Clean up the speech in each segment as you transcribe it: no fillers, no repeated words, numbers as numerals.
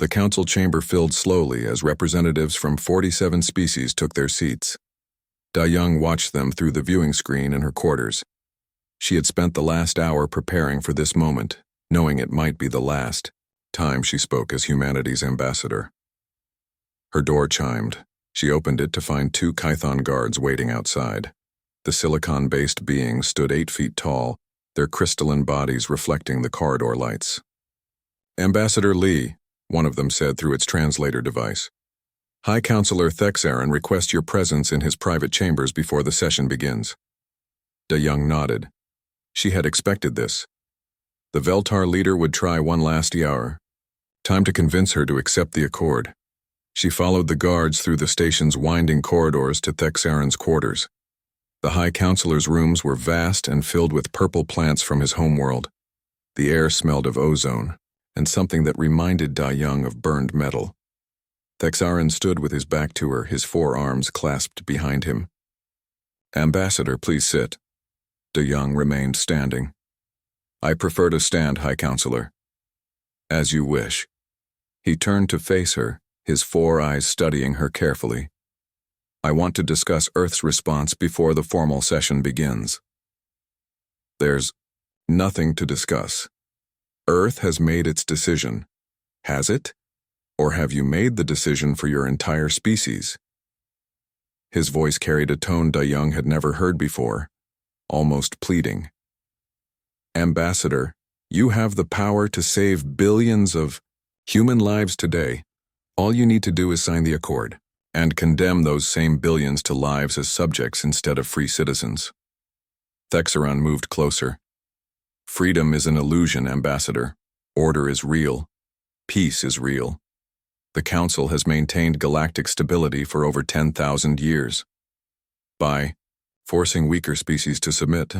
The council chamber filled slowly as representatives from 47 species took their seats. Da-Young watched them through the viewing screen in her quarters. She had spent the last hour preparing for this moment, knowing it might be the last time she spoke as humanity's ambassador. Her door chimed. She opened it to find 2 Kython guards waiting outside. The silicon-based beings stood 8 feet tall, their crystalline bodies reflecting the corridor lights. "Ambassador Lee," one of them said through its translator device. "High Counselor Thexaren requests your presence in his private chambers before the session begins." Da-Young nodded. She had expected this. The Veltar leader would try one last hour. Time to convince her to accept the accord. She followed the guards through the station's winding corridors to Thexaren's quarters. The High Counselor's rooms were vast and filled with purple plants from his homeworld. The air smelled of ozone, and something that reminded Da-Young of burned metal. Thexaren stood with his back to her, his 4 arms clasped behind him. "Ambassador, please sit." Da-Young remained standing. "I prefer to stand, High Counselor." "As you wish." He turned to face her, his 4 eyes studying her carefully. "I want to discuss Earth's response before the formal session begins." "There's nothing to discuss. Earth has made its decision. Has it? Or have you made the decision for your entire species?" His voice carried a tone Da-Young had never heard before, almost pleading. "Ambassador, you have the power to save billions of human lives today. All you need to do is sign the accord, and condemn those same billions to lives as subjects instead of free citizens." Thexaren moved closer. "Freedom is an illusion, Ambassador. Order is real. Peace is real. The Council has maintained galactic stability for over 10,000 years. By forcing weaker species to submit,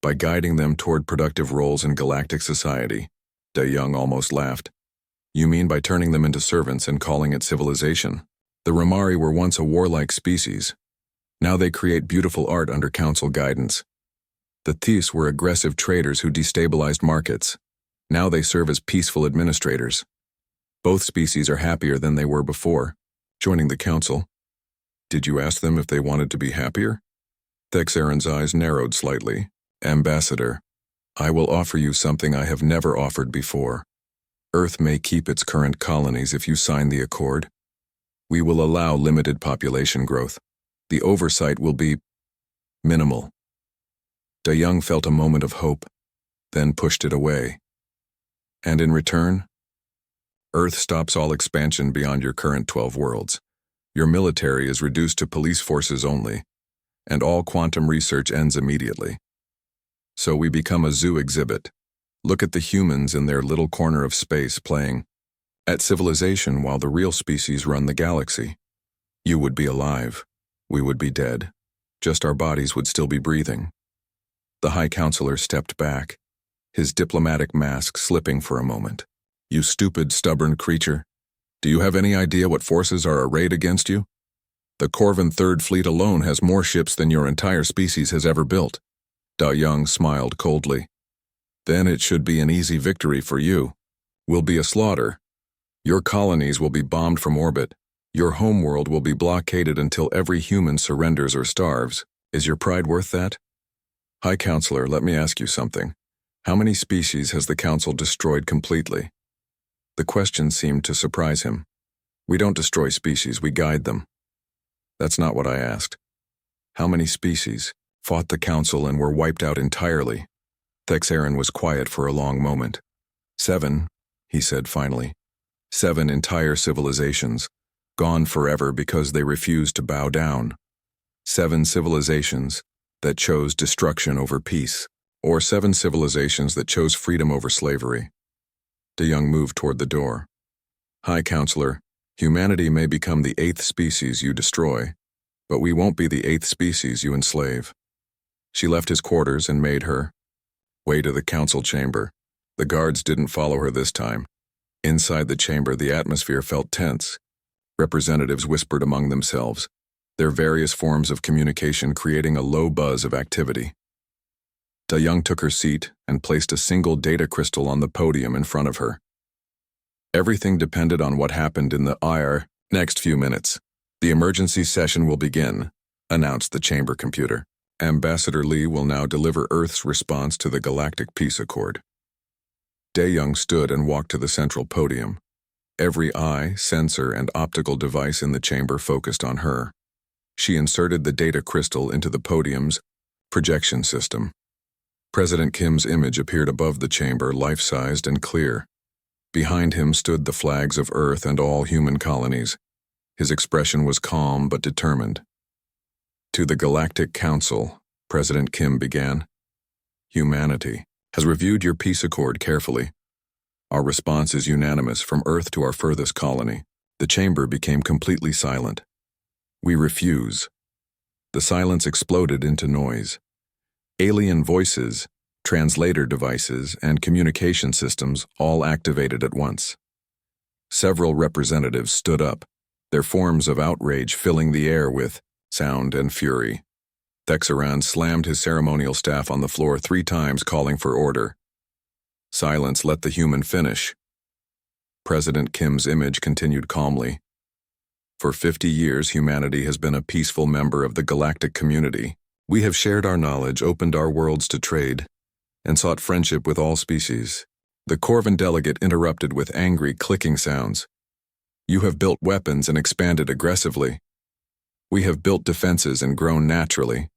by guiding them toward productive roles in galactic society." Da-Young almost laughed. "You mean by turning them into servants and calling it civilization? The Ramari were once a warlike species. Now they create beautiful art under Council guidance. The Thieves were aggressive traders who destabilized markets. Now they serve as peaceful administrators. Both species are happier than they were before, joining the Council." "Did you ask them if they wanted to be happier?" Thexaren's eyes narrowed slightly. "Ambassador, I will offer you something I have never offered before. Earth may keep its current colonies if you sign the accord. We will allow limited population growth. The oversight will be minimal." Da-Young felt a moment of hope, then pushed it away. "And in return, Earth stops all expansion beyond your current 12 worlds. Your military is reduced to police forces only, and all quantum research ends immediately. So we become a zoo exhibit. Look at the humans in their little corner of space playing at civilization while the real species run the galaxy. You would be alive. We would be dead. Just our bodies would still be breathing." The High Counselor stepped back, his diplomatic mask slipping for a moment. "You stupid, stubborn creature. Do you have any idea what forces are arrayed against you? The Corvin Third Fleet alone has more ships than your entire species has ever built." Da-Young smiled coldly. "Then it should be an easy victory for you. Will be a slaughter. Your colonies will be bombed from orbit. Your homeworld will be blockaded until every human surrenders or starves. Is your pride worth that?" "High Counselor, let me ask you something. How many species has the Council destroyed completely?" The question seemed to surprise him. "We don't destroy species, we guide them." "That's not what I asked. How many species fought the Council and were wiped out entirely?" Thexaren was quiet for a long moment. 7, he said finally. 7 entire civilizations, gone forever because they refused to bow down. 7 civilizations that chose destruction over peace, or 7 civilizations that chose freedom over slavery. Da-Young moved toward the door. "High Counselor, humanity may become the 8th species you destroy, but we won't be the 8th species you enslave." She left his quarters and made her way to the Council chamber. The guards didn't follow her this time. Inside the chamber, the atmosphere felt tense. Representatives whispered among themselves, their various forms of communication creating a low buzz of activity. Da-Young took her seat and placed a single data crystal on the podium in front of her. Everything depended on what happened in the next few minutes. The emergency session will begin, announced the chamber computer. Ambassador Lee will now deliver Earth's response to the Galactic Peace Accord. Dae-Young stood and walked to the central podium. Every eye, sensor, and optical device in the chamber focused on her. She inserted the data crystal into the podium's projection system. President Kim's image appeared above the chamber, life-sized and clear. Behind him stood the flags of Earth and all human colonies. His expression was calm but determined. To the Galactic Council, President Kim began. Humanity has reviewed your peace accord carefully. Our response is unanimous from Earth to our furthest colony. The chamber became completely silent. We refuse. The silence exploded into noise. Alien voices, translator devices, and communication systems all activated at once. Several representatives stood up, their forms of outrage filling the air with sound and fury. Thexaran slammed his ceremonial staff on the floor 3 times, calling for order. Silence, let the human finish. President Kim's image continued calmly. For 50 years, humanity has been a peaceful member of the galactic community. We have shared our knowledge, opened our worlds to trade, and sought friendship with all species. The Corvan delegate interrupted with angry, clicking sounds. You have built weapons and expanded aggressively. We have built defenses and grown naturally,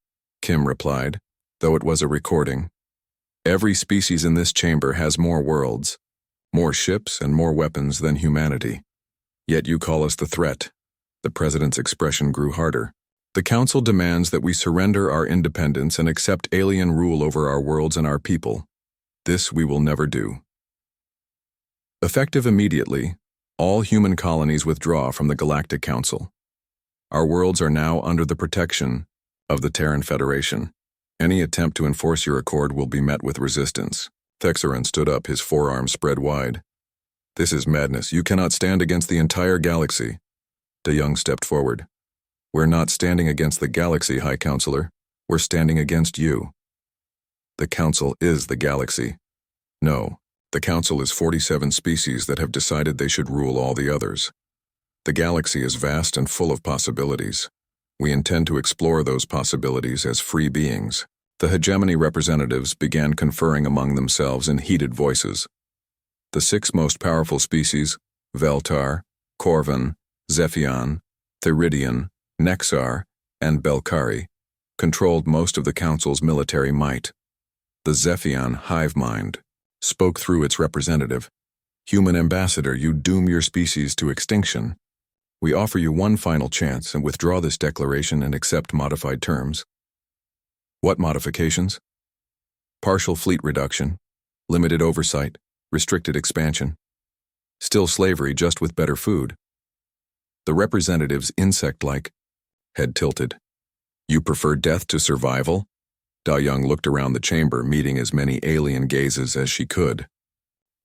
Kim replied, though it was a recording. Every species in this chamber has more worlds, more ships and more weapons than humanity. Yet you call us the threat. The president's expression grew harder. The council demands that we surrender our independence and accept alien rule over our worlds and our people. This we will never do. Effective immediately, all human colonies withdraw from the Galactic Council. Our worlds are now under the protection of the Terran Federation. Any attempt to enforce your accord will be met with resistance. Thexaran stood up, his forearms spread wide. This is madness. You cannot stand against the entire galaxy. Dae-Young stepped forward. We're not standing against the galaxy, High Counselor. We're standing against you. The Council is the galaxy. No, the Council is 47 species that have decided they should rule all the others. The galaxy is vast and full of possibilities. We intend to explore those possibilities as free beings. The hegemony representatives began conferring among themselves in heated voices. The 6 most powerful species, Veltar, Corvan, Zephion, Theridian, Nexar, and Belkari, controlled most of the Council's military might. The Zephion hive mind spoke through its representative. Human ambassador, you doom your species to extinction. We offer you one final chance and withdraw this declaration and accept modified terms. What modifications? Partial fleet reduction, limited oversight, restricted expansion. Still slavery, just with better food. The representative's insect-like head tilted. You prefer death to survival? Dae-Young looked around the chamber, meeting as many alien gazes as she could.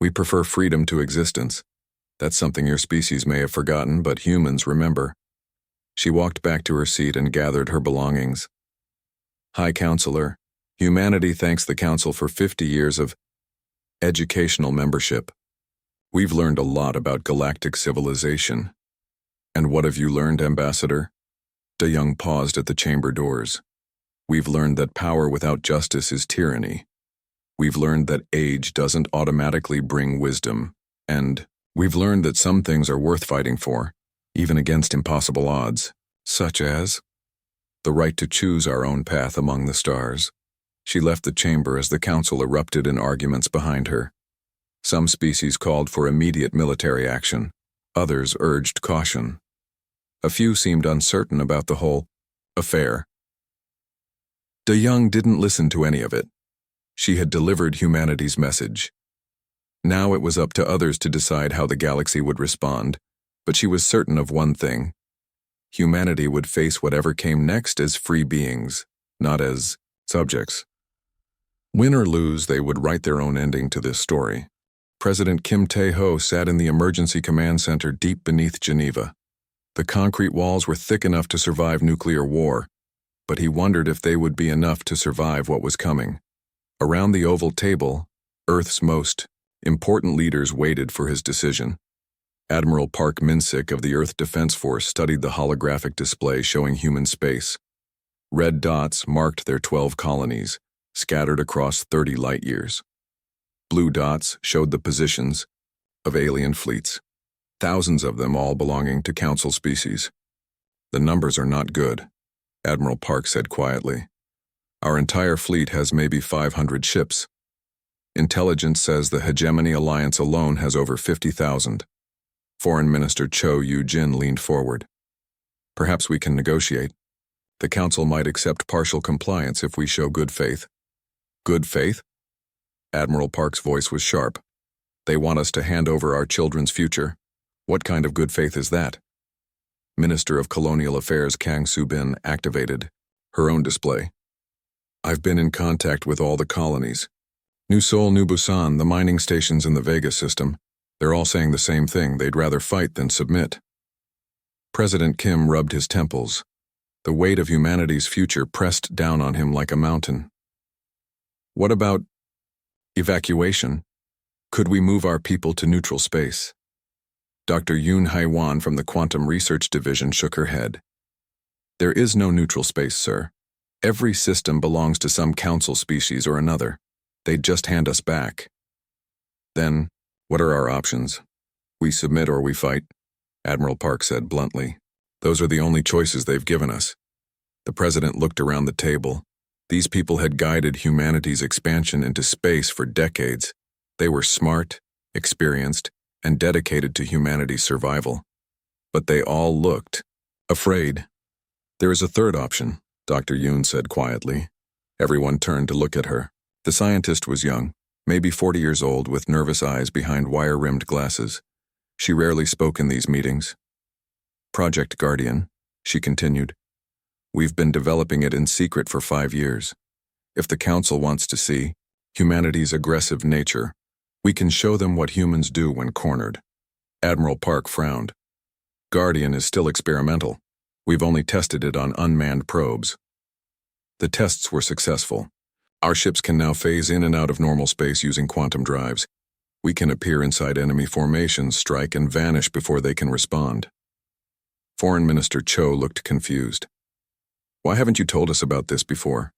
We prefer freedom to existence. That's something your species may have forgotten, but humans remember. She walked back to her seat and gathered her belongings. High Counselor, humanity thanks the Council for 50 years of educational membership. We've learned a lot about galactic civilization. And what have you learned, Ambassador? Dae-Young paused at the chamber doors. We've learned that power without justice is tyranny. We've learned that age doesn't automatically bring wisdom, and we've learned that some things are worth fighting for, even against impossible odds, such as the right to choose our own path among the stars. She left the chamber as the Council erupted in arguments behind her. Some species called for immediate military action, others urged caution. A few seemed uncertain about the whole affair. Dae-Young didn't listen to any of it. She had delivered humanity's message. Now it was up to others to decide how the galaxy would respond, but she was certain of one thing. Humanity would face whatever came next as free beings, not as subjects. Win or lose, they would write their own ending to this story. President Kim Tae-ho sat in the Emergency Command Center deep beneath Geneva. The concrete walls were thick enough to survive nuclear war, but he wondered if they would be enough to survive what was coming. Around the oval table, Earth's most important leaders waited for his decision. Admiral Park Minsick of the Earth Defense Force studied the holographic display showing human space. Red dots marked their 12 colonies, scattered across 30 light-years. Blue dots showed the positions of alien fleets, thousands of them all belonging to Council species. "The numbers are not good," Admiral Park said quietly. "Our entire fleet has maybe 500 ships. Intelligence says the Hegemony Alliance alone has over 50,000. Foreign Minister Cho Yu-jin leaned forward. "Perhaps we can negotiate. The Council might accept partial compliance if we show good faith." "Good faith?" Admiral Park's voice was sharp. "They want us to hand over our children's future. What kind of good faith is that?" Minister of Colonial Affairs Kang Soo-bin activated her own display. "I've been in contact with all the colonies. New Seoul, New Busan, the mining stations in the Vega system. They're all saying the same thing. They'd rather fight than submit." President Kim rubbed his temples. The weight of humanity's future pressed down on him like a mountain. "What about evacuation? Could we move our people to neutral space?" Dr. Yoon Hae-won from the Quantum Research Division shook her head. "There is no neutral space, sir. Every system belongs to some council species or another. They'd just hand us back." "Then, what are our options? We submit or we fight," Admiral Park said bluntly. "Those are the only choices they've given us." The president looked around the table. These people had guided humanity's expansion into space for decades. They were smart, experienced, and dedicated to humanity's survival. But they all looked afraid. "There is a third option," Dr. Yoon said quietly. Everyone turned to look at her. The scientist was young, maybe 40 years old, with nervous eyes behind wire-rimmed glasses. She rarely spoke in these meetings. "Project Guardian," she continued. "We've been developing it in secret for 5 years. If the Council wants to see humanity's aggressive nature, we can show them what humans do when cornered." Admiral Park frowned. "Guardian is still experimental. We've only tested it on unmanned probes. The tests were successful. Our ships can now phase in and out of normal space using quantum drives. We can appear inside enemy formations, strike, and vanish before they can respond." Foreign Minister Cho looked confused. "Why haven't you told us about this before?"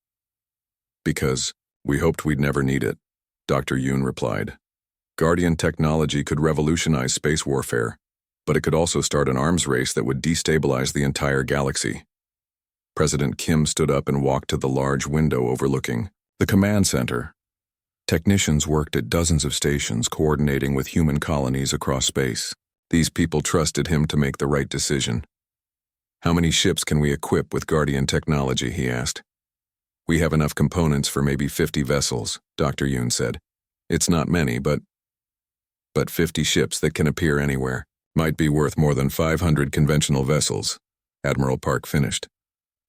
"Because we hoped we'd never need it," Dr. Yoon replied. "Guardian technology could revolutionize space warfare, but it could also start an arms race that would destabilize the entire galaxy." President Kim stood up and walked to the large window overlooking the command center. Technicians worked at dozens of stations coordinating with human colonies across space. These people trusted him to make the right decision. "How many ships can we equip with Guardian technology?" he asked. "We have enough components for maybe 50 vessels," Dr. Yoon said. "It's not many, but 50 ships that can appear anywhere might be worth more than 500 conventional vessels," Admiral Park finished.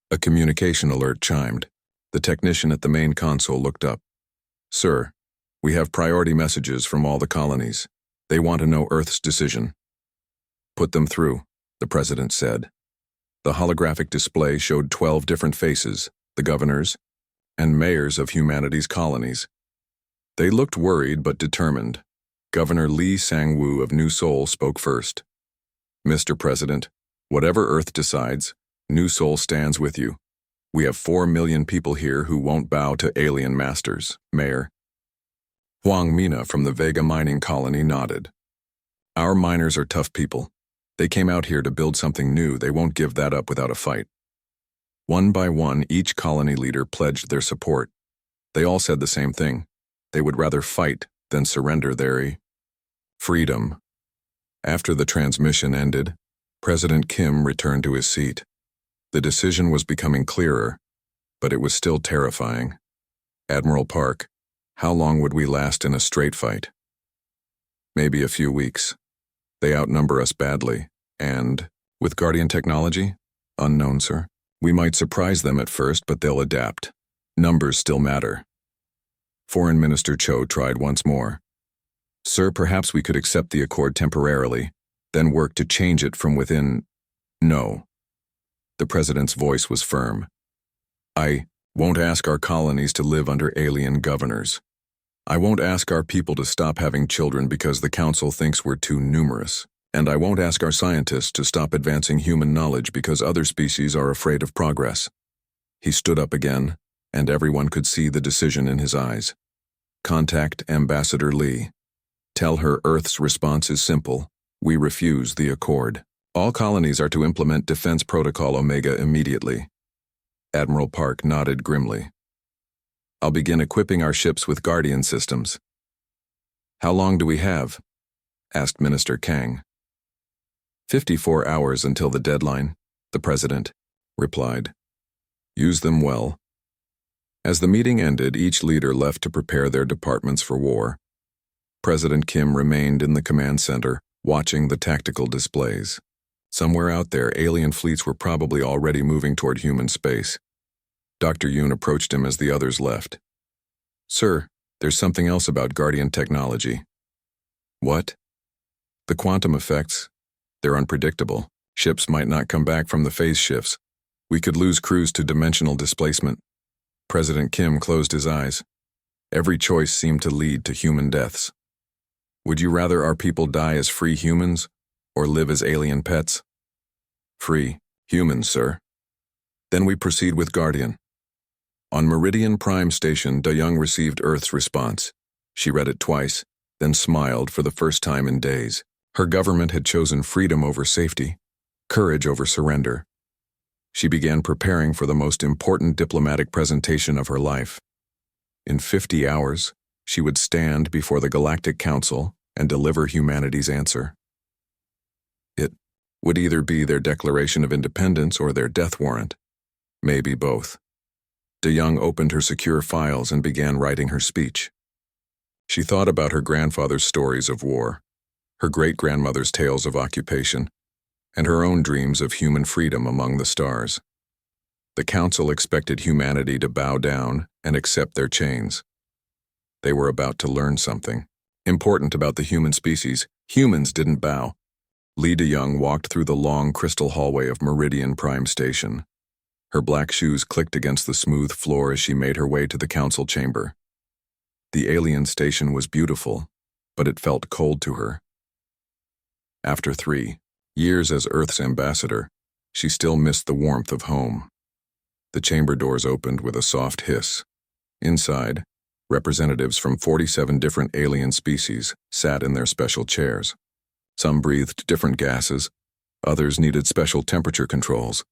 A communication alert chimed. The technician at the main console looked up. "Sir, we have priority messages from all the colonies. They want to know Earth's decision." "Put them through," the president said. The holographic display showed 12 different faces, the governors and mayors of humanity's colonies. They looked worried but determined. Governor Lee Sang-woo of New Seoul spoke first. "Mr. President, whatever Earth decides, New Seoul stands with you. We have 4 million people here who won't bow to alien masters, Mayor." Huang Mina from the Vega mining colony nodded. "Our miners are tough people. They came out here to build something new. They won't give that up without a fight." One by one, each colony leader pledged their support. They all said the same thing. They would rather fight than surrender their freedom. After the transmission ended, President Kim returned to his seat. The decision was becoming clearer, but it was still terrifying. "Admiral Park, how long would we last in a straight fight?" "Maybe a few weeks. They outnumber us badly, and, with Guardian technology? Unknown, sir. We might surprise them at first, but they'll adapt. Numbers still matter." Foreign Minister Cho tried once more. "Sir, perhaps we could accept the accord temporarily, then work to change it from within." "No." The president's voice was firm. "I won't ask our colonies to live under alien governors. I won't ask our people to stop having children because the council thinks we're too numerous. And I won't ask our scientists to stop advancing human knowledge because other species are afraid of progress. He stood up again, and everyone could see the decision in his eyes. Contact Ambassador Lee. Tell her Earth's response is simple. We refuse the accord. All colonies are to implement Defense Protocol Omega immediately. Admiral Park nodded grimly. I'll begin equipping our ships with Guardian systems. How long do we have? Asked Minister Kang. 54 hours until the deadline, the President replied. Use them well. As the meeting ended, each leader left to prepare their departments for war. President Kim remained in the command center, watching the tactical displays. Somewhere out there, alien fleets were probably already moving toward human space. Dr. Yoon approached him as the others left. Sir, there's something else about Guardian technology. What? The quantum effects. They're unpredictable. Ships might not come back from the phase shifts. We could lose crews to dimensional displacement. President Kim closed his eyes. Every choice seemed to lead to human deaths. Would you rather our people die as free humans or live as alien pets? Free humans, sir. Then we proceed with Guardian. On Meridian Prime Station, DeYoung received Earth's response. She read it twice, then smiled for the first time in days. Her government had chosen freedom over safety, courage over surrender. She began preparing for the most important diplomatic presentation of her life. In 50 hours, she would stand before the Galactic Council and deliver humanity's answer. It would either be their declaration of independence or their death warrant. Maybe both. DeYoung opened her secure files and began writing her speech. She thought about her grandfather's stories of war, her great-grandmother's tales of occupation, and her own dreams of human freedom among the stars. The Council expected humanity to bow down and accept their chains. They were about to learn something important about the human species. Humans didn't bow. Lee DeYoung walked through the long crystal hallway of Meridian Prime Station. Her black shoes clicked against the smooth floor as she made her way to the council chamber. The alien station was beautiful, but it felt cold to her. After 3 years as Earth's ambassador, she still missed the warmth of home. The chamber doors opened with a soft hiss. Inside, representatives from 47 different alien species sat in their special chairs. Some breathed different gases, others needed special temperature controls.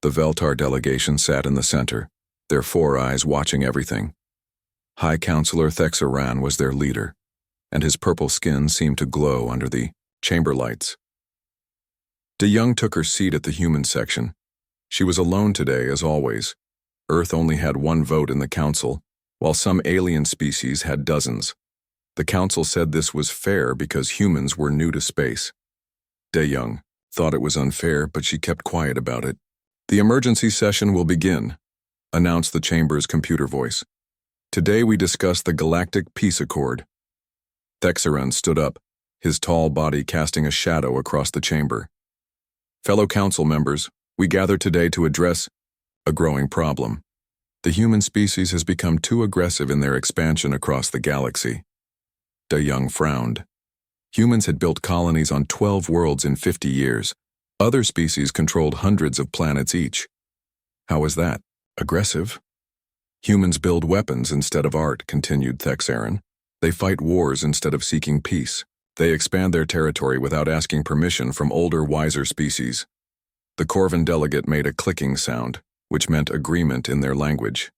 The Veltar delegation sat in the center, their 4 eyes watching everything. High Counselor Thexaran was their leader, and his purple skin seemed to glow under the chamber lights. DeYoung took her seat at the human section. She was alone today, as always. Earth only had 1 vote in the council, while some alien species had dozens. The council said this was fair because humans were new to space. DeYoung thought it was unfair, but she kept quiet about it. The emergency session will begin, announced the chamber's computer voice. Today we discuss the Galactic Peace Accord. Thexaran stood up, his tall body casting a shadow across the chamber. Fellow council members, we gather today to address a growing problem. The human species has become too aggressive in their expansion across the galaxy. DeYoung frowned. Humans had built colonies on 12 worlds in 50 years. Other species controlled hundreds of planets each. How is that? Aggressive? Humans build weapons instead of art, continued Thexaran. They fight wars instead of seeking peace. They expand their territory without asking permission from older, wiser species. The Corvin delegate made a clicking sound, which meant agreement in their language.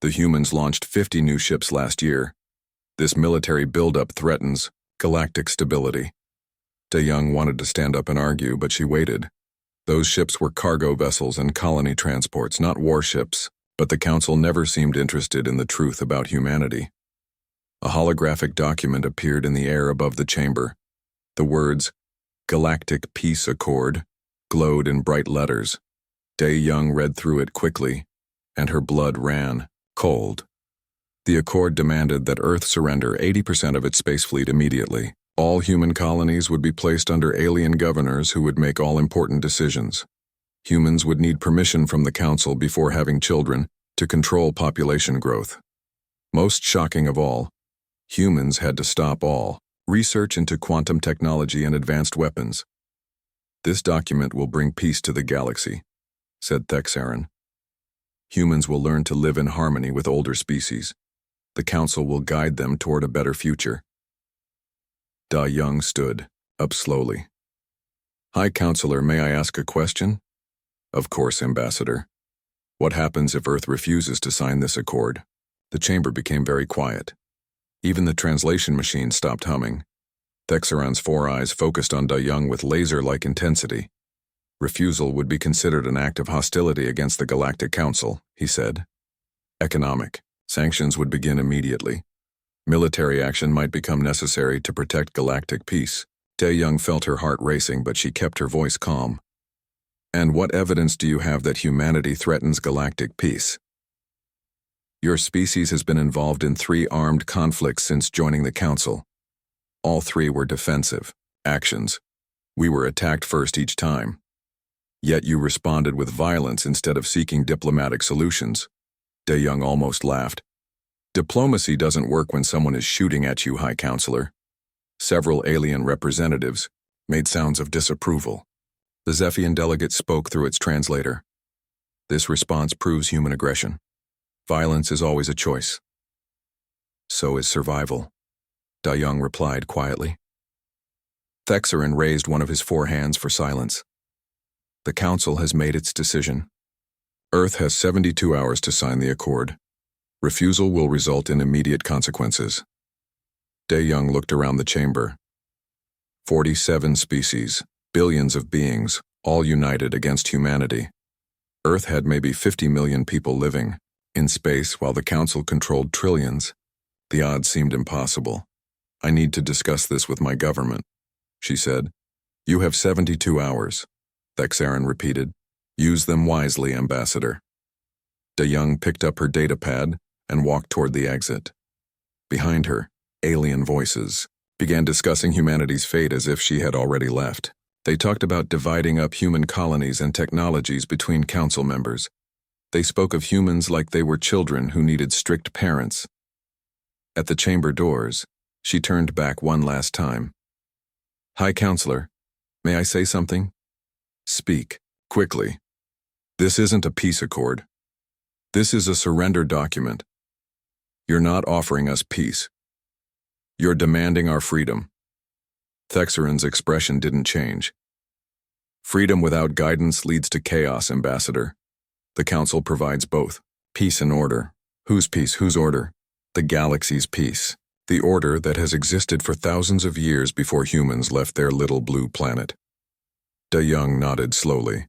The humans launched 50 new ships last year. This military buildup threatens galactic stability. DeYoung wanted to stand up and argue, but she waited. Those ships were cargo vessels and colony transports, not warships, but the Council never seemed interested in the truth about humanity. A holographic document appeared in the air above the chamber. The words, Galactic Peace Accord, glowed in bright letters. DeYoung read through it quickly, and her blood ran cold. The accord demanded that Earth surrender 80% of its space fleet immediately. All human colonies would be placed under alien governors who would make all important decisions. Humans would need permission from the Council before having children to control population growth. Most shocking of all, humans had to stop all Research into quantum technology and advanced weapons. This document will bring peace to the galaxy, said Thexaron. Humans will learn to live in harmony with older species. The Council will guide them toward a better future. Da Young stood up slowly. High Counselor, may I ask a question? Of course, Ambassador. What happens if Earth refuses to sign this accord? The chamber became very quiet. Even the translation machine stopped humming. Thexaron's 4 eyes focused on Da Young with laser-like intensity. Refusal would be considered an act of hostility against the Galactic Council, he said. Economic sanctions would begin immediately. Military action might become necessary to protect galactic peace. Da Young felt her heart racing, but she kept her voice calm. And what evidence do you have that humanity threatens galactic peace? Your species has been involved in 3 armed conflicts since joining the Council. All 3 were defensive actions. We were attacked first each time. Yet you responded with violence instead of seeking diplomatic solutions. Da Young almost laughed. Diplomacy doesn't work when someone is shooting at you, High Counselor. Several alien representatives made sounds of disapproval. The Zephian delegate spoke through its translator. This response proves human aggression. Violence is always a choice. So is survival, Da Young replied quietly. Thexaron raised one of his 4 hands for silence. The Council has made its decision. Earth has 72 hours to sign the accord. Refusal will result in immediate consequences. Da Young looked around the chamber. 47 species, billions of beings, all united against humanity. Earth had maybe 50 million people living. In space, while the Council controlled trillions, the odds seemed impossible. I need to discuss this with my government, she said. You have 72 hours, Thexaron repeated. Use them wisely, Ambassador. Da Young picked up her datapad and walked toward the exit. Behind her, alien voices began discussing humanity's fate as if she had already left. They talked about dividing up human colonies and technologies between Council members. They spoke of humans like they were children who needed strict parents. At the chamber doors, she turned back one last time. High Counselor, may I say something? Speak, quickly. This isn't a peace accord. This is a surrender document. You're not offering us peace. You're demanding our freedom. Thexaron's expression didn't change. Freedom without guidance leads to chaos, Ambassador. The Council provides both. Peace and order. Whose peace, whose order? The galaxy's peace. The order that has existed for thousands of years before humans left their little blue planet. Da Young nodded slowly.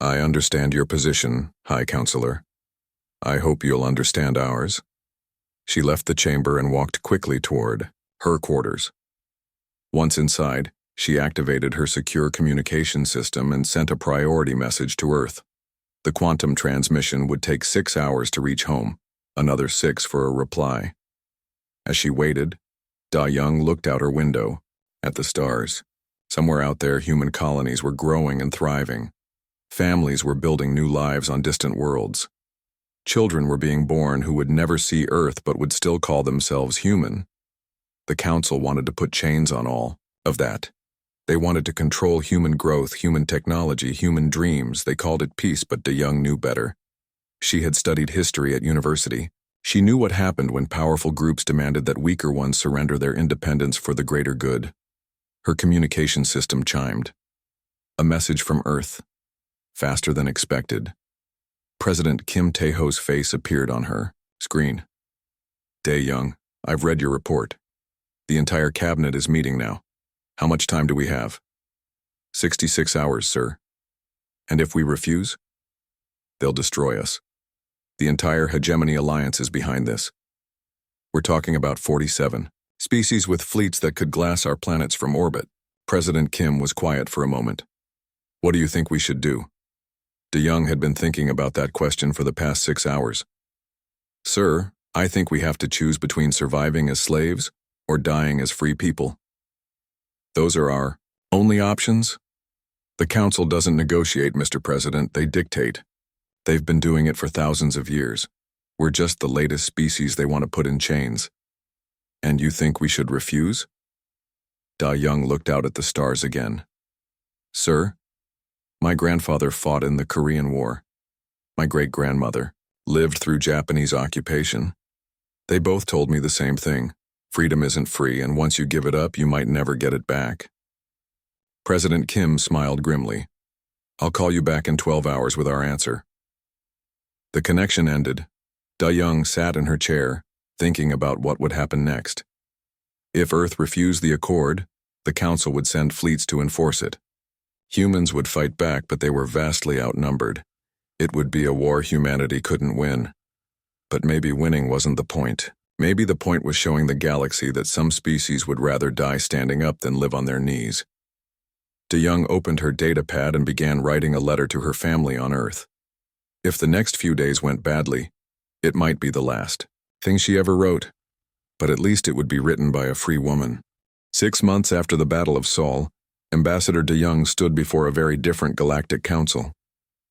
I understand your position, High Counselor. I hope you'll understand ours. She left the chamber and walked quickly toward her quarters. Once inside, she activated her secure communication system and sent a priority message to Earth. The quantum transmission would take 6 hours to reach home, another 6 for a reply. As she waited, Da Young looked out her window, at the stars. Somewhere out there, human colonies were growing and thriving. Families were building new lives on distant worlds. Children were being born who would never see Earth but would still call themselves human. The Council wanted to put chains on all of that. They wanted to control human growth, human technology, human dreams. They called it peace, but Da Young knew better. She had studied history at university. She knew what happened when powerful groups demanded that weaker ones surrender their independence for the greater good. Her communication system chimed. A message from Earth. Faster than expected. President Kim Tae-ho's face appeared on her screen. Da Young, I've read your report. The entire cabinet is meeting now. How much time do we have? 66 hours, sir. And if we refuse? They'll destroy us. The entire Hegemony Alliance is behind this. We're talking about 47 species with fleets that could glass our planets from orbit. President Kim was quiet for a moment. What do you think we should do? Da Young had been thinking about that question for the past 6 hours. Sir, I think we have to choose between surviving as slaves or dying as free people. Those are our only options? The Council doesn't negotiate, Mr. President, they dictate. They've been doing it for thousands of years. We're just the latest species they want to put in chains. And you think we should refuse? Da Young looked out at the stars again. Sir, my grandfather fought in the Korean War. My great-grandmother lived through Japanese occupation. They both told me the same thing. Freedom isn't free, and once you give it up, you might never get it back. President Kim smiled grimly. I'll call you back in 12 hours with our answer. The connection ended. Da Young sat in her chair, thinking about what would happen next. If Earth refused the accord, the Council would send fleets to enforce it. Humans would fight back, but they were vastly outnumbered. It would be a war humanity couldn't win. But maybe winning wasn't the point. Maybe the point was showing the galaxy that some species would rather die standing up than live on their knees. Da Young opened her datapad and began writing a letter to her family on Earth. If the next few days went badly, it might be the last thing she ever wrote, but at least it would be written by a free woman. 6 months after the Battle of Seoul, Ambassador Da Young stood before a very different galactic council.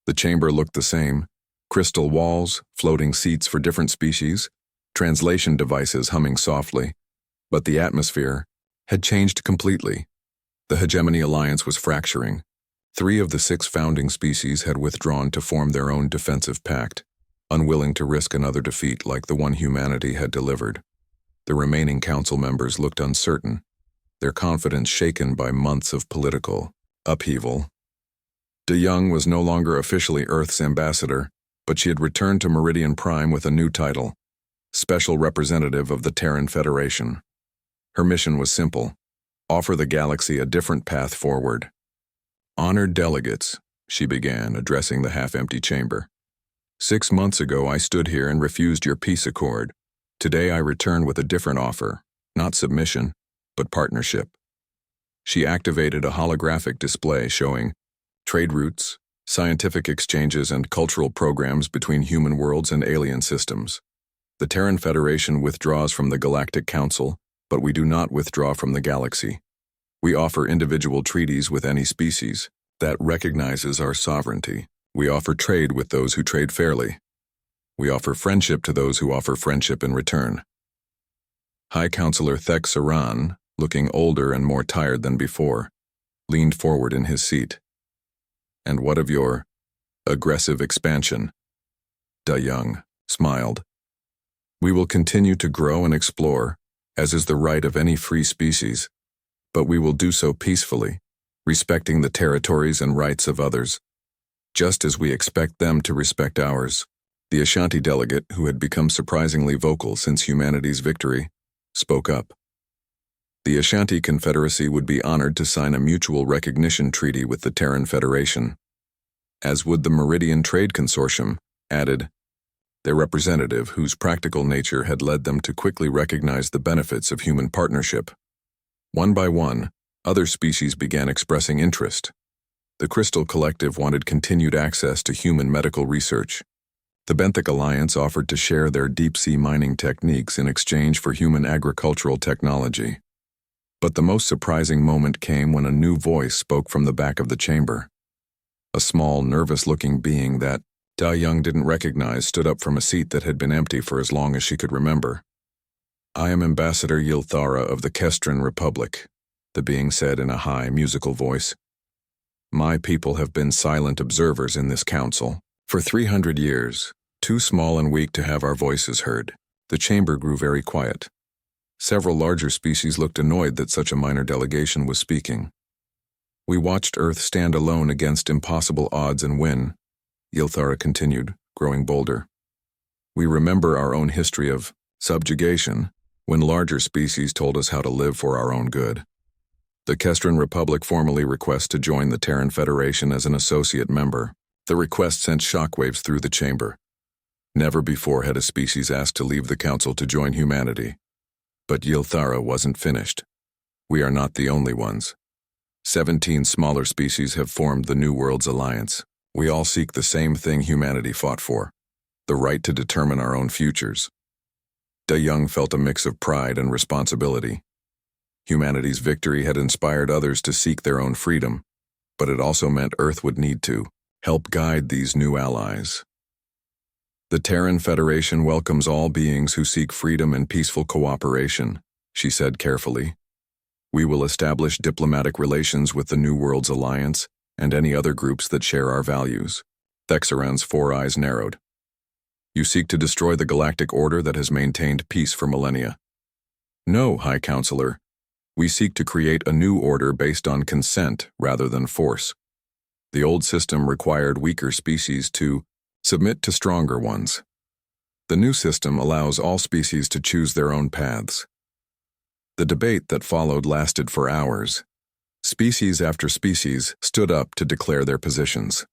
The chamber looked the same: crystal walls, floating seats for different species, translation devices humming softly. But the atmosphere had changed completely. The Hegemony Alliance was fracturing. 3 of the 6 founding species had withdrawn to form their own defensive pact, unwilling to risk another defeat like the one humanity had delivered. The remaining council members looked uncertain, their confidence shaken by months of political upheaval. Da Young was no longer officially Earth's ambassador, but she had returned to Meridian Prime with a new title: Special Representative of the Terran Federation. Her mission was simple: offer the galaxy a different path forward. Honored delegates, she began, addressing the half-empty chamber. 6 months ago I stood here and refused your peace accord. Today I return with a different offer, not submission, but partnership. She activated a holographic display showing trade routes, scientific exchanges, and cultural programs between human worlds and alien systems. The Terran Federation withdraws from the Galactic Council, but we do not withdraw from the galaxy. We offer individual treaties with any species that recognizes our sovereignty. We offer trade with those who trade fairly. We offer friendship to those who offer friendship in return. High Counselor Thek Saran, looking older and more tired than before, leaned forward in his seat. And what of your aggressive expansion? Da Young smiled. We will continue to grow and explore, as is the right of any free species, but we will do so peacefully, respecting the territories and rights of others, just as we expect them to respect ours. The Ashanti delegate, who had become surprisingly vocal since humanity's victory, spoke up. The Ashanti Confederacy would be honored to sign a mutual recognition treaty with the Terran Federation, as would the Meridian Trade Consortium, added their representative, whose practical nature had led them to quickly recognize the benefits of human partnership. One by one, other species began expressing interest. The Crystal Collective wanted continued access to human medical research. The Benthic Alliance offered to share their deep-sea mining techniques in exchange for human agricultural technology. But the most surprising moment came when a new voice spoke from the back of the chamber. A small, nervous-looking being that Da Young didn't recognize stood up from a seat that had been empty for as long as she could remember. I am Ambassador Yilthara of the Kestran Republic, the being said in a high, musical voice. My people have been silent observers in this council for 300 years, too small and weak to have our voices heard. The chamber grew very quiet. Several larger species looked annoyed that such a minor delegation was speaking. We watched Earth stand alone against impossible odds and win, Yilthara continued, growing bolder. We remember our own history of subjugation when larger species told us how to live for our own good. The Kestran Republic formally requests to join the Terran Federation as an associate member. The request sent shockwaves through the chamber. Never before had a species asked to leave the council to join humanity. But Yilthara wasn't finished. We are not the only ones. 17 smaller species have formed the New Worlds Alliance. We all seek the same thing humanity fought for: the right to determine our own futures. Da Young felt a mix of pride and responsibility. Humanity's victory had inspired others to seek their own freedom, but it also meant Earth would need to help guide these new allies. The Terran Federation welcomes all beings who seek freedom and peaceful cooperation, she said carefully. We will establish diplomatic relations with the New Worlds Alliance and any other groups that share our values. Thexaran's 4 eyes narrowed. You seek to destroy the galactic order that has maintained peace for millennia. No, High Counselor. We seek to create a new order based on consent rather than force. The old system required weaker species to submit to stronger ones. The new system allows all species to choose their own paths. The debate that followed lasted for hours. Species after species stood up to declare their positions.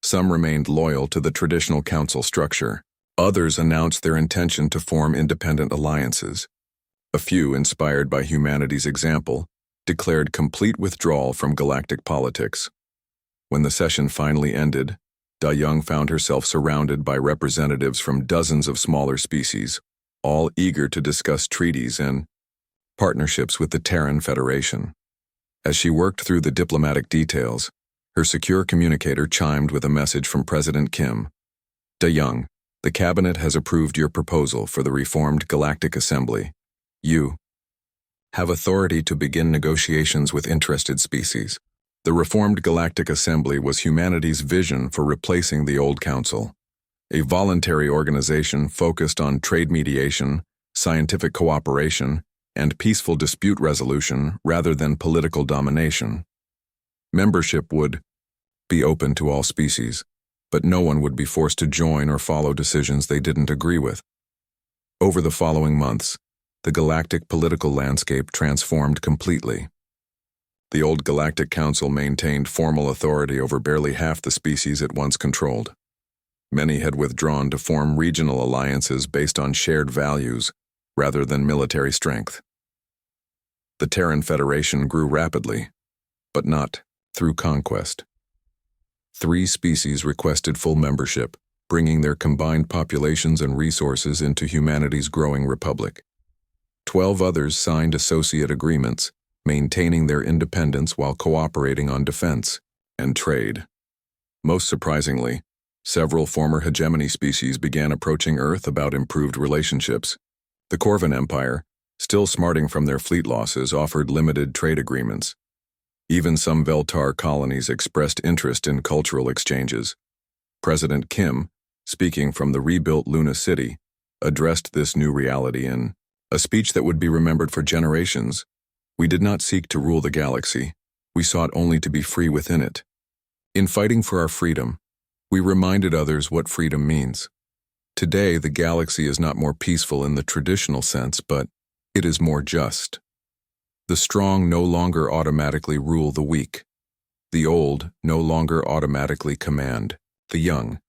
Some remained loyal to the traditional council structure. Others announced their intention to form independent alliances. A few, inspired by humanity's example, declared complete withdrawal from galactic politics. When the session finally ended, Da-Young found herself surrounded by representatives from dozens of smaller species, all eager to discuss treaties and partnerships with the Terran Federation. As she worked through the diplomatic details, her secure communicator chimed with a message from President Kim. Da-Young, the Cabinet has approved your proposal for the reformed Galactic Assembly. You have authority to begin negotiations with interested species. The reformed Galactic Assembly was humanity's vision for replacing the old council, a voluntary organization focused on trade mediation, scientific cooperation, and peaceful dispute resolution rather than political domination. Membership would be open to all species, but no one would be forced to join or follow decisions they didn't agree with. Over the following months, the galactic political landscape transformed completely. The old Galactic Council maintained formal authority over barely half the species it once controlled. Many had withdrawn to form regional alliances based on shared values rather than military strength. The Terran Federation grew rapidly, but not through conquest. 3 species requested full membership, bringing their combined populations and resources into humanity's growing republic. 12 others signed associate agreements, maintaining their independence while cooperating on defense and trade. Most surprisingly, several former hegemony species began approaching Earth about improved relationships. The Corvan Empire, still smarting from their fleet losses, offered limited trade agreements. Even some Veltar colonies expressed interest in cultural exchanges. President Kim, speaking from the rebuilt Luna City, addressed this new reality in a speech that would be remembered for generations. We did not seek to rule the galaxy. We sought only to be free within it. In fighting for our freedom, we reminded others what freedom means. Today, the galaxy is not more peaceful in the traditional sense, but it is more just. The strong no longer automatically rule the weak. The old no longer automatically command the young.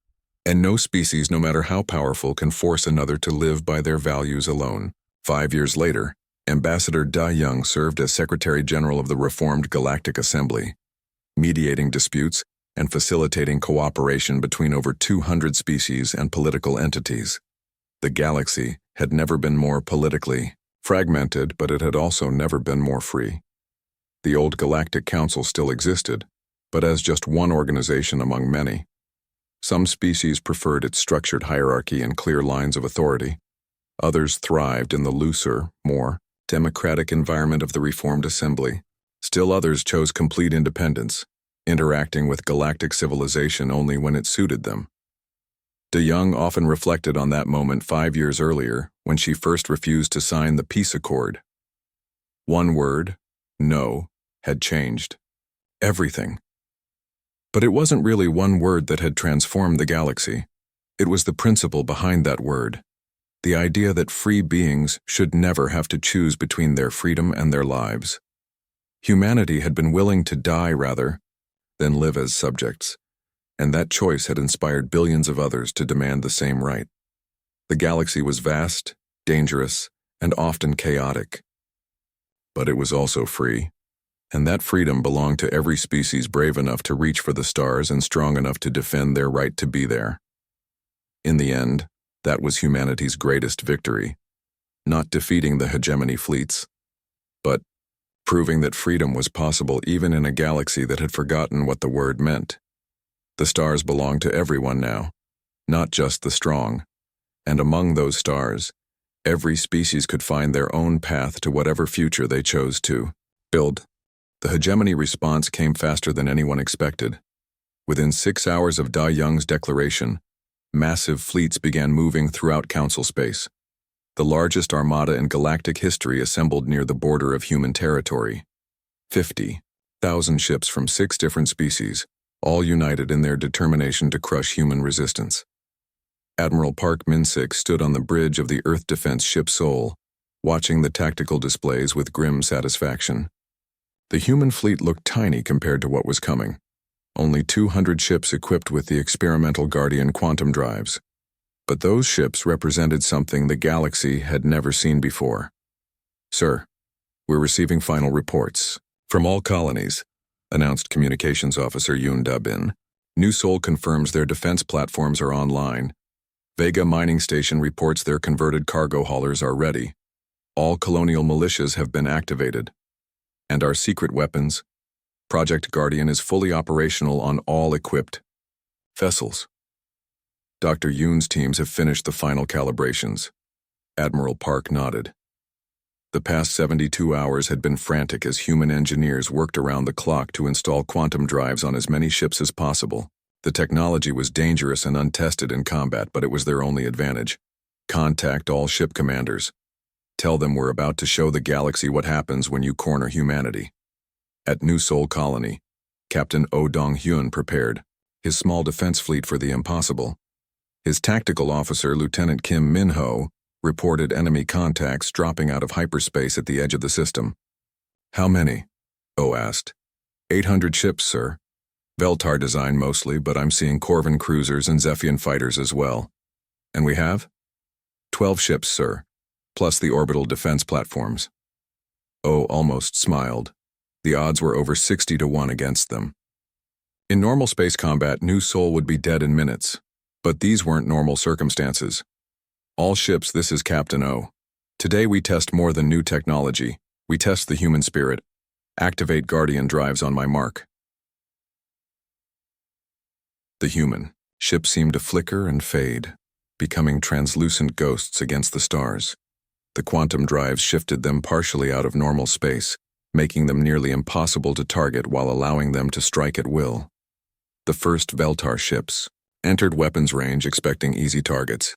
And no species, no matter how powerful, can force another to live by their values alone. 5 years later, Ambassador Da-Young served as Secretary General of the Reformed Galactic Assembly, mediating disputes and facilitating cooperation between over 200 species and political entities. The galaxy had never been more politically fragmented, but it had also never been more free. The old Galactic Council still existed, but as just one organization among many. Some species preferred its structured hierarchy and clear lines of authority. Others thrived in the looser, more democratic environment of the Reformed Assembly. Still others chose complete independence, interacting with galactic civilization only when it suited them. Da-Young often reflected on that moment 5 years earlier when she first refused to sign the peace accord. One word, no, had changed everything. But it wasn't really one word that had transformed the galaxy. It was the principle behind that word, the idea that free beings should never have to choose between their freedom and their lives. Humanity had been willing to die rather than live as subjects, and that choice had inspired billions of others to demand the same right. The galaxy was vast, dangerous, and often chaotic. But it was also free, and that freedom belonged to every species brave enough to reach for the stars and strong enough to defend their right to be there. In the end, that was humanity's greatest victory, not defeating the hegemony fleets, but proving that freedom was possible even in a galaxy that had forgotten what the word meant. The stars belong to everyone now, not just the strong, and among those stars, every species could find their own path to whatever future they chose to. Build. The hegemony response came faster than anyone expected. Within 6 hours of Da Young's declaration, massive fleets began moving throughout Council space. The largest armada in galactic history assembled near the border of human territory. 50,000 ships from 6 different species, all united in their determination to crush human resistance. Admiral Park Min-sik stood on the bridge of the Earth defense ship Seoul, watching the tactical displays with grim satisfaction. The human fleet looked tiny compared to what was coming. Only 200 ships equipped with the experimental Guardian quantum drives. But those ships represented something the galaxy had never seen before. "Sir, we're receiving final reports from all colonies," announced Communications Officer Yoon Da-bin. New Seoul confirms their defense platforms are online. Vega Mining Station reports their converted cargo haulers are ready. All colonial militias have been activated. And our secret weapons, Project Guardian, is fully operational on all equipped vessels. Dr. Yoon's teams have finished the final calibrations. Admiral Park nodded. The past 72 hours had been frantic as human engineers worked around the clock to install quantum drives on as many ships as possible. The technology was dangerous and untested in combat, but it was their only advantage. Contact all ship commanders. Tell them we're about to show the galaxy what happens when you corner humanity. At New Seoul Colony, Captain Oh Dong-hyun prepared his small defense fleet for the impossible. His tactical officer, Lieutenant Kim Min-ho, reported enemy contacts dropping out of hyperspace at the edge of the system. "How many?" Oh asked. 800 ships, sir. Veltar design mostly, but I'm seeing Corvin cruisers and Zephian fighters as well. And we have? 12 ships, sir, plus the orbital defense platforms. Oh almost smiled. The odds were over 60 to 1 against them. In normal space combat, New Seoul would be dead in minutes. But these weren't normal circumstances. "All ships, this is Captain O. Today we test more than new technology. We test the human spirit. Activate Guardian drives on my mark." The human ship seemed to flicker and fade, becoming translucent ghosts against the stars. The quantum drives shifted them partially out of normal space, making them nearly impossible to target while allowing them to strike at will. The first Veltar ships entered weapons range expecting easy targets.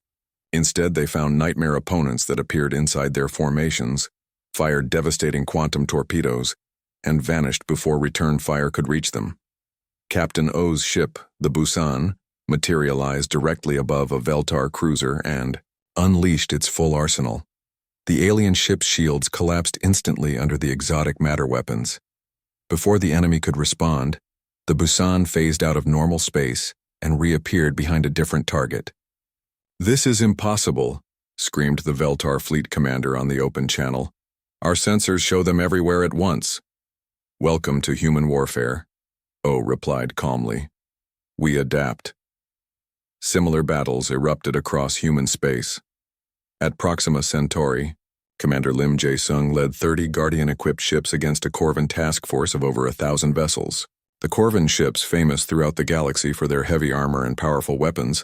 Instead, they found nightmare opponents that appeared inside their formations, fired devastating quantum torpedoes, and vanished before return fire could reach them. Captain O's ship, the Busan, materialized directly above a Veltar cruiser and unleashed its full arsenal. The alien ship's shields collapsed instantly under the exotic matter weapons. Before the enemy could respond, the Busan phased out of normal space and reappeared behind a different target. "This is impossible," screamed the Veltar fleet commander on the open channel. "Our sensors show them everywhere at once." "Welcome to human warfare," O replied calmly. "We adapt." Similar battles erupted across human space. At Proxima Centauri, Commander Lim Jae-sung led 30 Guardian-equipped ships against a Corvin task force of over 1,000 vessels. The Corvin ships, famous throughout the galaxy for their heavy armor and powerful weapons,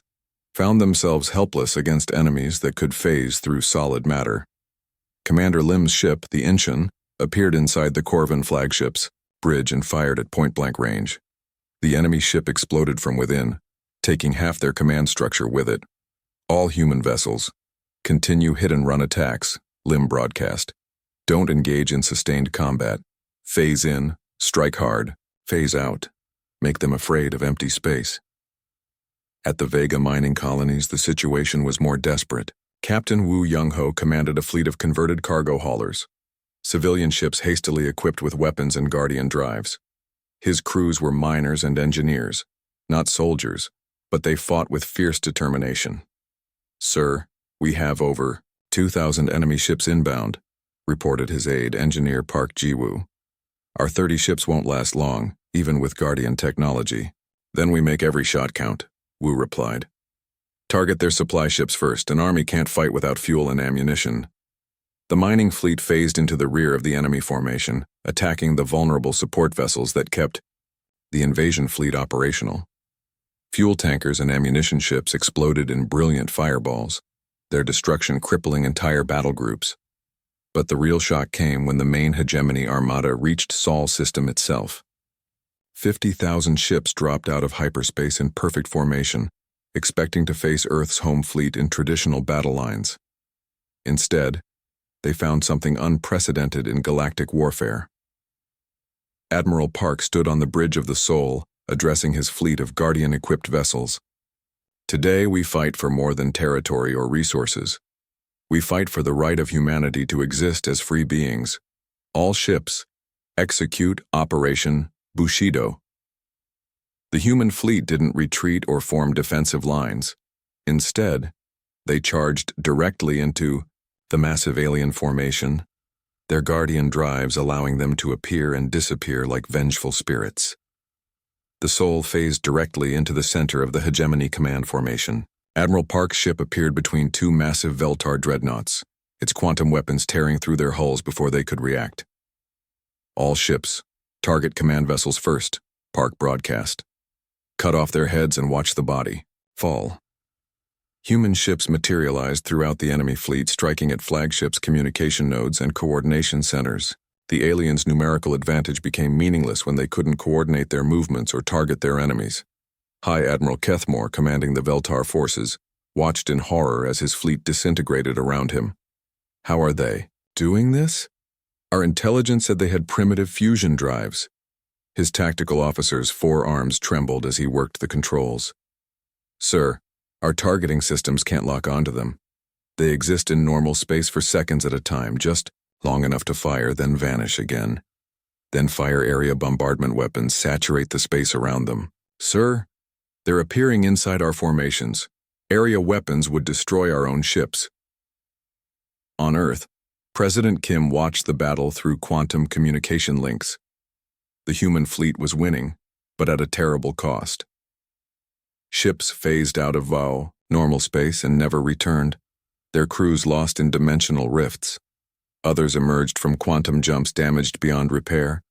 found themselves helpless against enemies that could phase through solid matter. Commander Lim's ship, the Incheon, appeared inside the Corvin flagship's bridge and fired at point-blank range. The enemy ship exploded from within, taking half their command structure with it. "All human vessels, continue hit-and-run attacks," Lim broadcast. "Don't engage in sustained combat. Phase in, strike hard. Phase out. Make them afraid of empty space." At the Vega mining colonies, the situation was more desperate. Captain Woo Young-ho commanded a fleet of converted cargo haulers, civilian ships hastily equipped with weapons and Guardian drives. His crews were miners and engineers, not soldiers, but they fought with fierce determination. "Sir, we have over 2,000 enemy ships inbound," reported his aide, Engineer Park Ji-woo. "Our 30 ships won't last long, even with Guardian technology. Then we make every shot count," Wu replied. "Target their supply ships first. An army can't fight without fuel and ammunition." The mining fleet phased into the rear of the enemy formation, attacking the vulnerable support vessels that kept the invasion fleet operational. Fuel tankers and ammunition ships exploded in brilliant fireballs, their destruction crippling entire battle groups. But the real shock came when the main hegemony armada reached Sol system itself. 50,000 ships dropped out of hyperspace in perfect formation, expecting to face Earth's home fleet in traditional battle lines. Instead, they found something unprecedented in galactic warfare. Admiral Park stood on the bridge of the Sol, addressing his fleet of Guardian-equipped vessels. Today we fight for more than territory or resources. We fight for the right of humanity to exist as free beings. All ships, execute Operation Bushido. The human fleet didn't retreat or form defensive lines. Instead, they charged directly into the massive alien formation, their guardian drives allowing them to appear and disappear like vengeful spirits. The Sol phased directly into the center of the hegemony command formation. Admiral Park's ship appeared between two massive Veltar dreadnoughts, its quantum weapons tearing through their hulls before they could react. All ships, target command vessels first, Park broadcast. Cut off their heads and watch the body fall. Human ships materialized throughout the enemy fleet, striking at flagships, communication nodes, and coordination centers. The aliens' numerical advantage became meaningless when they couldn't coordinate their movements or target their enemies. High Admiral Kethmore, commanding the Veltar forces, watched in horror as his fleet disintegrated around him. How are they doing this? Our intelligence said they had primitive fusion drives. His tactical officer's forearms trembled as he worked the controls. Sir, our targeting systems can't lock onto them. They exist in normal space for seconds at a time, just long enough to fire, then vanish again. Then fire area bombardment weapons saturate the space around them. Sir, they're appearing inside our formations. Area weapons would destroy our own ships. On Earth, President Kim watched the battle through quantum communication links. The human fleet was winning, but at a terrible cost. Ships phased out of VAO, normal space, and never returned, their crews lost in dimensional rifts. Others emerged from quantum jumps damaged beyond repair,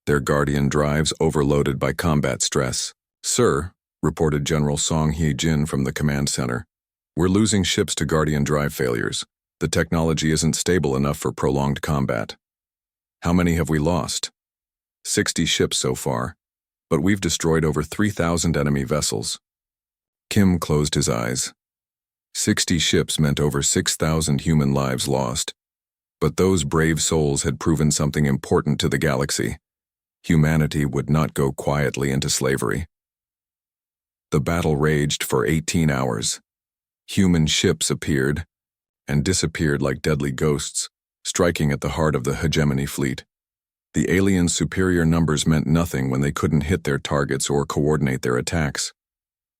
their guardian drives overloaded by combat stress. Sir, reported General Song Hee-jin from the command center, we're losing ships to guardian drive failures. The technology isn't stable enough for prolonged combat. How many have we lost? 60 ships so far, but we've destroyed over 3,000 enemy vessels. Kim closed his eyes. 60 ships meant over 6,000 human lives lost. But those brave souls had proven something important to the galaxy. Humanity would not go quietly into slavery. The battle raged for 18 hours. Human ships appeared and disappeared like deadly ghosts, striking at the heart of the hegemony fleet. The aliens' superior numbers meant nothing when they couldn't hit their targets or coordinate their attacks.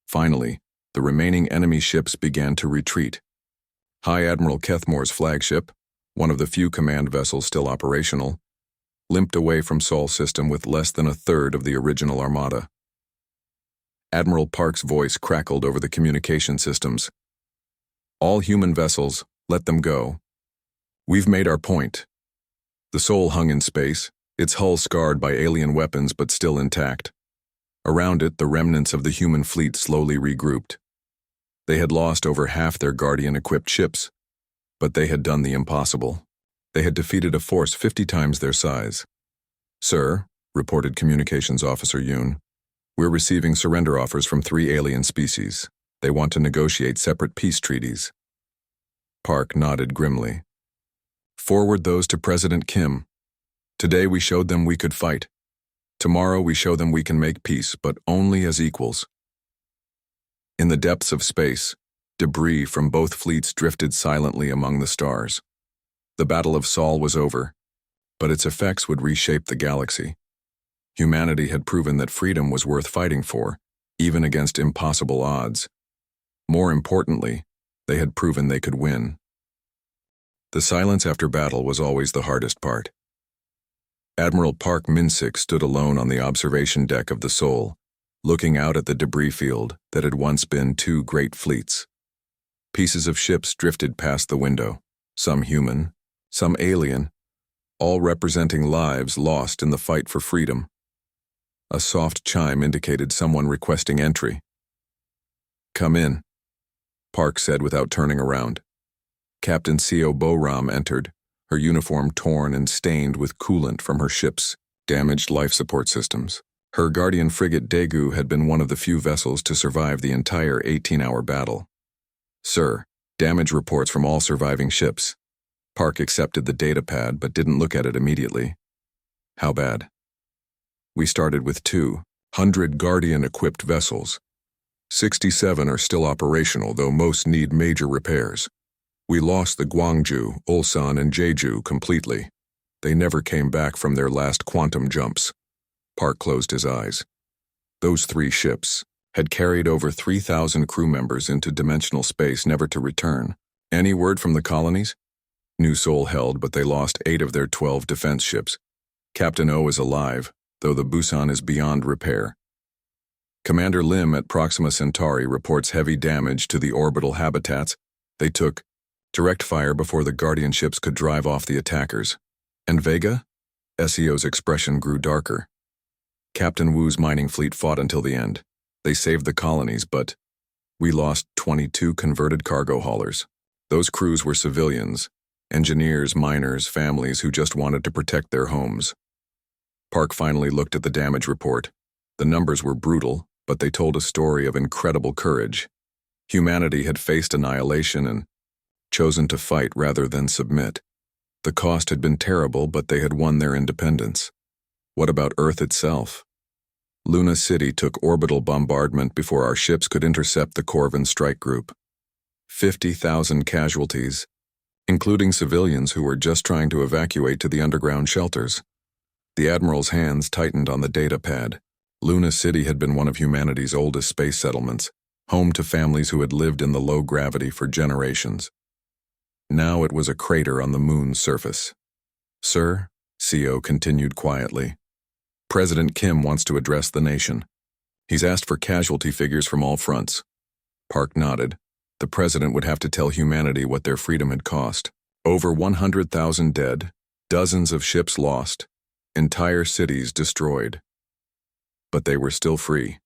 Finally, the remaining enemy ships began to retreat. High Admiral Kethmore's flagship, one of the few command vessels still operational, limped away from Sol system with less than a third of the original armada. Admiral Park's voice crackled over the communication systems. All human vessels, let them go. We've made our point. The Sol hung in space, its hull scarred by alien weapons but still intact. Around it, the remnants of the human fleet slowly regrouped. They had lost over half their Guardian-equipped ships, but they had done the impossible. They had defeated a force 50 times their size. Sir, reported Communications Officer Yoon, we're receiving surrender offers from 3 alien species. They want to negotiate separate peace treaties. Park nodded grimly. Forward those to President Kim. Today we showed them we could fight. Tomorrow we show them we can make peace, but only as equals. In the depths of space, debris from both fleets drifted silently among the stars. The Battle of Sol was over, but its effects would reshape the galaxy. Humanity had proven that freedom was worth fighting for, even against impossible odds. More importantly, they had proven they could win. The silence after battle was always the hardest part. Admiral Park Min-sik stood alone on the observation deck of the Sol, looking out at the debris field that had once been 2 great fleets. Pieces of ships drifted past the window, some human, some alien, all representing lives lost in the fight for freedom. A soft chime indicated someone requesting entry. Come in, Park said without turning around. Captain Seo Boram entered, her uniform torn and stained with coolant from her ship's damaged life support systems. Her Guardian frigate Daegu had been one of the few vessels to survive the entire 18-hour battle. "Sir, damage reports from all surviving ships." Park accepted the data pad but didn't look at it immediately. "How bad?" "We started with 200 Guardian-equipped vessels. 67 are still operational, though most need major repairs. We lost the Gwangju, Ulsan, and Jeju completely. They never came back from their last quantum jumps." Park closed his eyes. Those 3 ships had carried over 3,000 crew members into dimensional space, never to return. "Any word from the colonies?" New Seoul held, but they lost 8 of their 12 defense ships. Captain O is alive, though the Busan is beyond repair. Commander Lim at Proxima Centauri reports heavy damage to the orbital habitats. They took direct fire before the Guardian ships could drive off the attackers. "And Vega?" SEO's expression grew darker. "Captain Wu's mining fleet fought until the end. They saved the colonies, but we lost 22 converted cargo haulers. Those crews were civilians, engineers, miners, families who just wanted to protect their homes." Park finally looked at the damage report. The numbers were brutal, but they told a story of incredible courage. Humanity had faced annihilation and chosen to fight rather than submit. The cost had been terrible, but they had won their independence. What about Earth itself? Luna City took orbital bombardment before our ships could intercept the Corvin strike group. 50,000 casualties, including civilians who were just trying to evacuate to the underground shelters. The Admiral's hands tightened on the data pad. Luna City had been one of humanity's oldest space settlements, home to families who had lived in the low gravity for generations. Now it was a crater on the moon's surface. "Sir," CO continued quietly, "President Kim wants to address the nation. He's asked for casualty figures from all fronts." Park nodded. The president would have to tell humanity what their freedom had cost. Over 100,000 dead, dozens of ships lost, entire cities destroyed. But they were still free.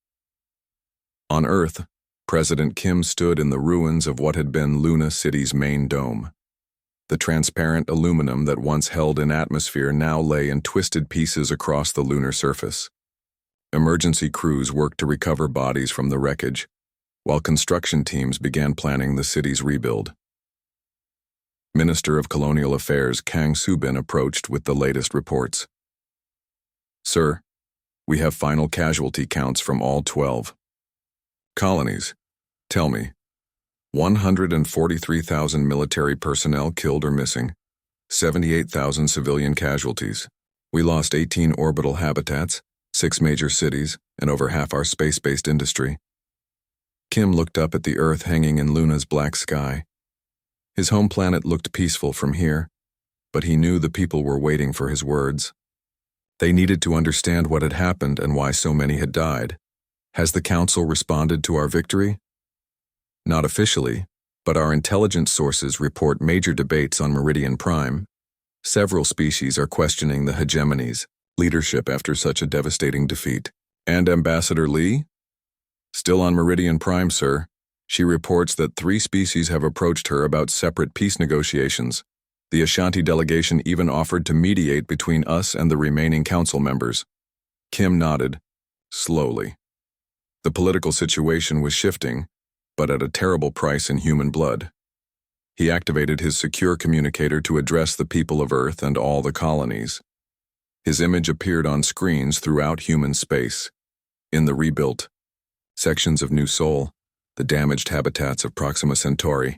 On Earth, President Kim stood in the ruins of what had been Luna City's main dome. The transparent aluminum that once held an atmosphere now lay in twisted pieces across the lunar surface. Emergency crews worked to recover bodies from the wreckage, while construction teams began planning the city's rebuild. Minister of Colonial Affairs Kang Subin approached with the latest reports. "Sir, we have final casualty counts from all 12 colonies. Tell me, 143,000 military personnel killed or missing, 78,000 civilian casualties. We lost 18 orbital habitats, 6 major cities, and over half our space-based industry." Kim looked up at the Earth hanging in Luna's black sky. His home planet looked peaceful from here, but he knew the people were waiting for his words. They needed to understand what had happened and why so many had died. "Has the Council responded to our victory?" "Not officially, but our intelligence sources report major debates on Meridian Prime. Several species are questioning the hegemony's leadership after such a devastating defeat." "And Ambassador Lee?" "Still on Meridian Prime, sir. She reports that 3 species have approached her about separate peace negotiations. The Ashanti delegation even offered to mediate between us and the remaining council members." Kim nodded, slowly. The political situation was shifting, but at a terrible price in human blood. He activated his secure communicator to address the people of Earth and all the colonies. His image appeared on screens throughout human space. In the rebuilt sections of New Seoul, the damaged habitats of Proxima Centauri,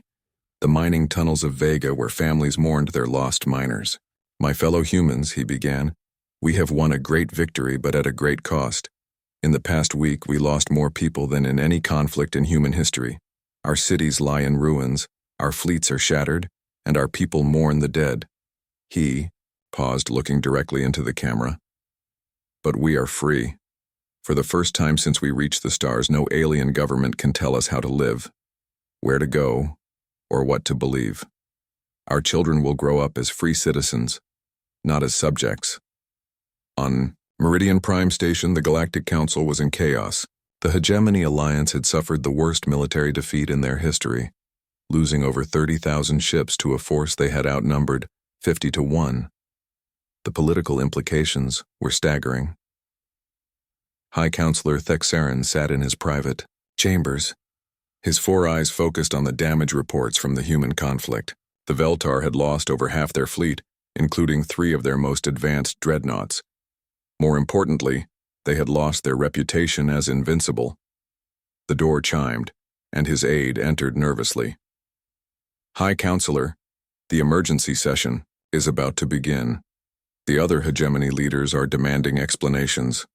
the mining tunnels of Vega where families mourned their lost miners. "My fellow humans," he began, "we have won a great victory, but at a great cost. In the past week, we lost more people than in any conflict in human history. Our cities lie in ruins, our fleets are shattered, and our people mourn the dead." He paused, looking directly into the camera. "But we are free. For the first time since we reached the stars, no alien government can tell us how to live, where to go, or what to believe. Our children will grow up as free citizens, not as subjects." On Meridian Prime Station, the Galactic Council was in chaos. The Hegemony Alliance had suffered the worst military defeat in their history, losing over 30,000 ships to a force they had outnumbered 50-1. The political implications were staggering. High Counselor Thexarin sat in his private chambers, his 4 eyes focused on the damage reports from the human conflict. The Veltar had lost over half their fleet, including 3 of their most advanced dreadnoughts. More importantly, they had lost their reputation as invincible. The door chimed, and his aide entered nervously. High Counselor, the emergency session is about to begin. The other hegemony leaders are demanding explanations.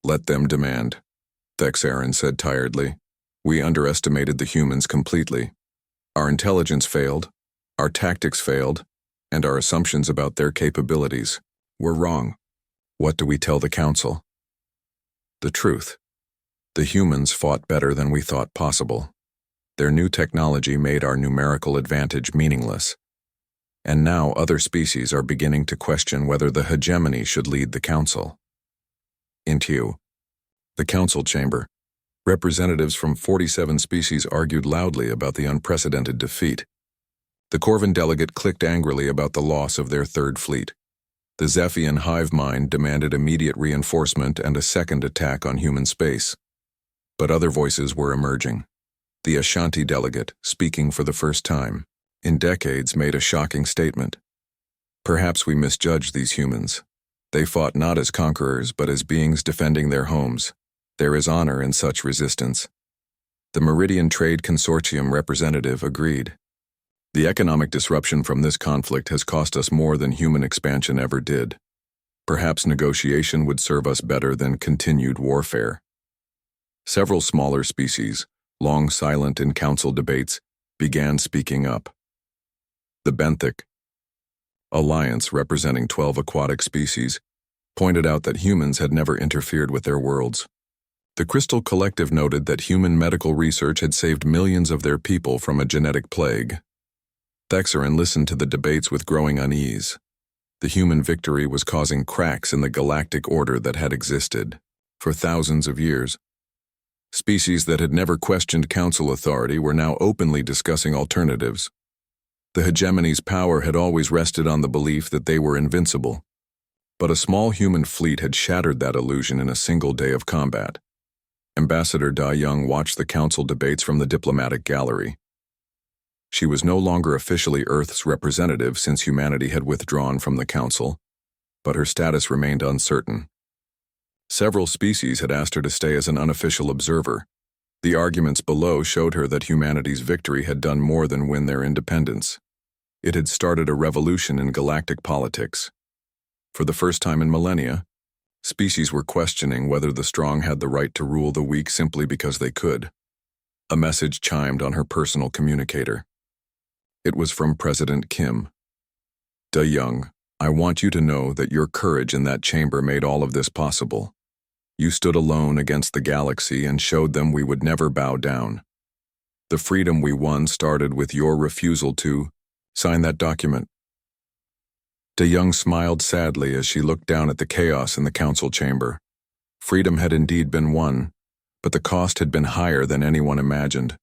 Let them demand, Thexarin said tiredly. We underestimated the humans completely. Our intelligence failed, our tactics failed, and our assumptions about their capabilities were wrong. What do we tell the Council? The truth. The humans fought better than we thought possible. Their new technology made our numerical advantage meaningless. And now other species are beginning to question whether the hegemony should lead the Council. Into the Council chamber, representatives from 47 species argued loudly about the unprecedented defeat. The Corvin delegate clicked angrily about the loss of their 3rd fleet. The Zephian hive mind demanded immediate reinforcement and a second attack on human space. But other voices were emerging. The Ashanti delegate, speaking for the first time in decades, made a shocking statement. Perhaps we misjudged these humans. They fought not as conquerors, but as beings defending their homes. There is honor in such resistance. The Meridian Trade Consortium representative agreed. The economic disruption from this conflict has cost us more than human expansion ever did. Perhaps negotiation would serve us better than continued warfare. Several smaller species, long silent in council debates, began speaking up. The Benthic Alliance, representing 12 aquatic species, pointed out that humans had never interfered with their worlds. The Crystal Collective noted that human medical research had saved millions of their people from a genetic plague. Thexarin listened to the debates with growing unease. The human victory was causing cracks in the galactic order that had existed for thousands of years. Species that had never questioned council authority were now openly discussing alternatives. The hegemony's power had always rested on the belief that they were invincible. But a small human fleet had shattered that illusion in a single day of combat. Ambassador Da Young watched the council debates from the diplomatic gallery. She was no longer officially Earth's representative since humanity had withdrawn from the council, but her status remained uncertain. Several species had asked her to stay as an unofficial observer. The arguments below showed her that humanity's victory had done more than win their independence. It had started a revolution in galactic politics. For the first time in millennia, species were questioning whether the strong had the right to rule the weak simply because they could. A message chimed on her personal communicator. It was from President Kim. Da Young, I want you to know that your courage in that chamber made all of this possible. You stood alone against the galaxy and showed them we would never bow down. The freedom we won started with your refusal to sign that document. Da Young smiled sadly as she looked down at the chaos in the council chamber. Freedom had indeed been won, but the cost had been higher than anyone imagined.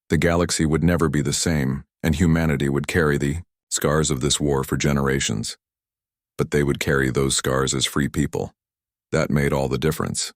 The galaxy would never be the same, and humanity would carry the scars of this war for generations. But they would carry those scars as free people. That made all the difference.